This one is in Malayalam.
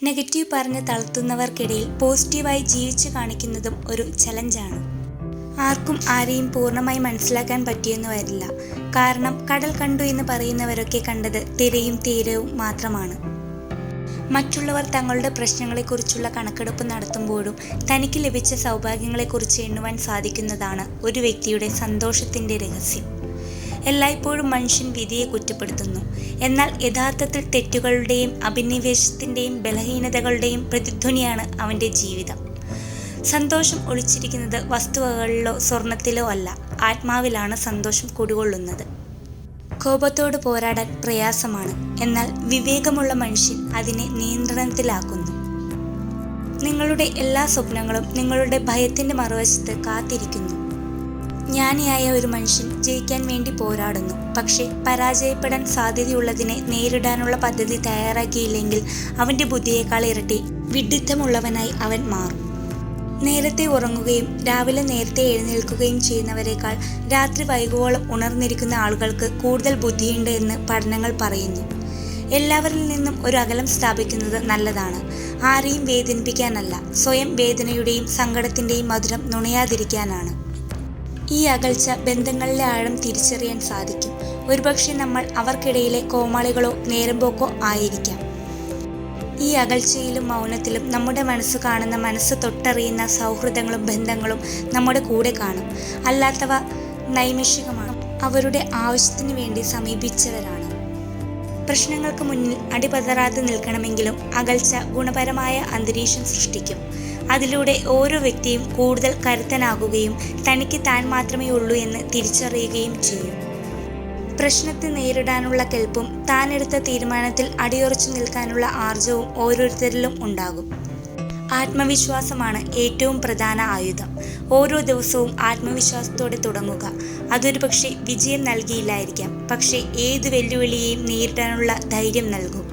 നെഗറ്റീവ് പറഞ്ഞ് തളർത്തുന്നവർക്കിടയിൽ പോസിറ്റീവായി ജീവിച്ചു കാണിക്കുന്നതും ഒരു ചലഞ്ചാണ്. ആർക്കും ആരെയും പൂർണ്ണമായി മനസ്സിലാക്കാൻ പറ്റിയെന്ന് വരില്ല. കാരണം കടൽ കണ്ടു എന്ന് പറയുന്നവരൊക്കെ കണ്ടത് തിരയും തീരവും മാത്രമാണ്. മറ്റുള്ളവർ തങ്ങളുടെ പ്രശ്നങ്ങളെക്കുറിച്ചുള്ള കണക്കെടുപ്പ് നടത്തുമ്പോഴും തനിക്ക് ലഭിച്ച സൗഭാഗ്യങ്ങളെക്കുറിച്ച് എണ്ണുവാൻ സാധിക്കുന്നതാണ് ഒരു വ്യക്തിയുടെ സന്തോഷത്തിൻ്റെ രഹസ്യം. എല്ലായ്പ്പോഴും മനുഷ്യൻ വിധിയെ കുറ്റപ്പെടുത്തുന്നു. എന്നാൽ യഥാർത്ഥത്തിൽ തെറ്റുകളുടെയും അഭിനിവേശത്തിൻ്റെയും ബലഹീനതകളുടെയും പ്രതിധ്വനിയാണ് അവൻ്റെ ജീവിതം. സന്തോഷം ഒളിച്ചിരിക്കുന്നത് വസ്തുവകളിലോ സ്വർണത്തിലോ അല്ല, ആത്മാവിലാണ് സന്തോഷം കുടികൊള്ളുന്നത്. കോപത്തോട് പോരാടാൻ പ്രയാസമാണ്, എന്നാൽ വിവേകമുള്ള മനുഷ്യൻ അതിനെ നിയന്ത്രണത്തിലാക്കുന്നു. നിങ്ങളുടെ എല്ലാ സ്വപ്നങ്ങളും നിങ്ങളുടെ ഭയത്തിൻ്റെ മറുവശത്ത് കാത്തിരിക്കുന്നു. ജ്ഞാനിയായ ഒരു മനുഷ്യൻ ജയിക്കാൻ വേണ്ടി പോരാടുന്നു, പക്ഷേ പരാജയപ്പെടാൻ സാധ്യതയുള്ളതിനെ നേരിടാനുള്ള പദ്ധതി തയ്യാറാക്കിയില്ലെങ്കിൽ അവൻ്റെ ബുദ്ധിയേക്കാൾ ഇരട്ടി വിഡ്ഢിത്തമുള്ളവനായി അവൻ മാറും. നേരത്തെ ഉറങ്ങുകയും രാവിലെ നേരത്തെ എഴുന്നേൽക്കുകയും ചെയ്യുന്നവരെക്കാൾ രാത്രി വൈകുവോളം ഉണർന്നിരിക്കുന്ന ആളുകൾക്ക് കൂടുതൽ ബുദ്ധിയുണ്ട് എന്ന് പഠനങ്ങൾ പറയുന്നു. എല്ലാവരിൽ നിന്നും ഒരു അകലം സ്ഥാപിക്കുന്നത് നല്ലതാണ്. ആരെയും വേദനിപ്പിക്കാനല്ല, സ്വയം വേദനയുടെയും സങ്കടത്തിൻ്റെയും മധുരം നുണയാതിരിക്കാനാണ്. ഈ അകൽച്ച ബന്ധങ്ങളിലെ ആഴം തിരിച്ചറിയാൻ സാധിക്കും. ഒരുപക്ഷെ നമ്മൾ അവർക്കിടയിലെ കോമാളികളോ നേരമ്പോക്കോ ആയിരിക്കാം. ഈ അകൽച്ചയിലും മൗനത്തിലും നമ്മുടെ മനസ്സ് കാണുന്ന, മനസ്സ് തൊട്ടറിയുന്ന സൗഹൃദങ്ങളും ബന്ധങ്ങളും നമ്മുടെ കൂടെ കാണും. അല്ലാത്തവ നൈമിഷികമാണ്, അവരുടെ ആവശ്യത്തിന് വേണ്ടി സമീപിച്ചവരാണ്. പ്രശ്നങ്ങൾക്ക് മുന്നിൽ അടിപതറാതെ നിൽക്കണമെങ്കിലും അകൽച്ച ഗുണപരമായ അന്തരീക്ഷം സൃഷ്ടിക്കും. അതിലൂടെ ഓരോ വ്യക്തിയും കൂടുതൽ കരുത്തനാകുകയും തനിക്ക് താൻ മാത്രമേ ഉള്ളൂ എന്ന് തിരിച്ചറിയുകയും ചെയ്യും. പ്രശ്നത്തെ നേരിടാനുള്ള കെൽപ്പും താനെടുത്ത തീരുമാനത്തിൽ അടിയുറച്ചു നിൽക്കാനുള്ള ആർജവും ഓരോരുത്തരിലും ഉണ്ടാകും. ആത്മവിശ്വാസമാണ് ഏറ്റവും പ്രധാന ആയുധം. ഓരോ ദിവസവും ആത്മവിശ്വാസത്തോടെ തുടങ്ങുക. അതൊരു പക്ഷേ വിജയം നൽകിയില്ലായിരിക്കാം, പക്ഷേ ഏത് വെല്ലുവിളിയെയും നേരിടാനുള്ള ധൈര്യം നൽകും.